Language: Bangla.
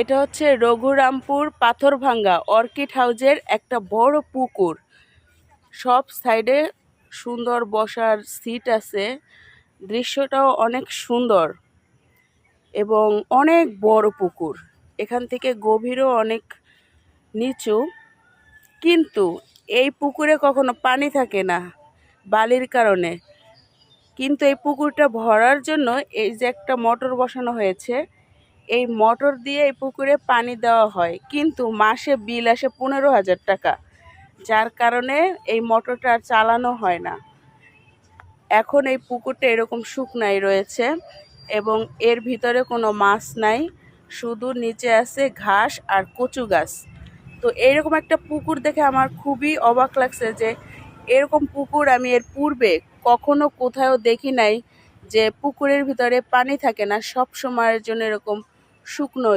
এটা হচ্ছে রঘুরামপুর পাথরভাঙ্গা অর্কিড হাউজের একটা বড় পুকুর। সব সাইডে সুন্দর বসার সিট আছে। দৃশ্যটাও অনেক সুন্দর এবং অনেক বড় পুকুর। এখান থেকে গভীরও অনেক নিচু, কিন্তু এই পুকুরে কখনো পানি থাকে না বালির কারণে। কিন্তু এই পুকুরটা ভরার জন্য এই যে একটা মোটর বসানো হয়েছে, এই মোটর দিয়ে এই পুকুরে পানি দেওয়া হয়, কিন্তু মাসে বিল আসে 15,000 টাকা, যার কারণে এই মোটরটা আর চালানো হয় না। এখন এই পুকুরটা এরকম শুকনাই রয়েছে এবং এর ভিতরে কোনো মাছ নাই, শুধু নিচে আছে ঘাস আর কচু গাছ। তো এইরকম একটা পুকুর দেখে আমার খুবই অবাক লাগছে যে এরকম পুকুর আমি এর পূর্বে কখনো কোথাও দেখি নাই, যে পুকুরের ভিতরে পানি থাকে না, সব সময়ের জন্য এরকম শুকনো।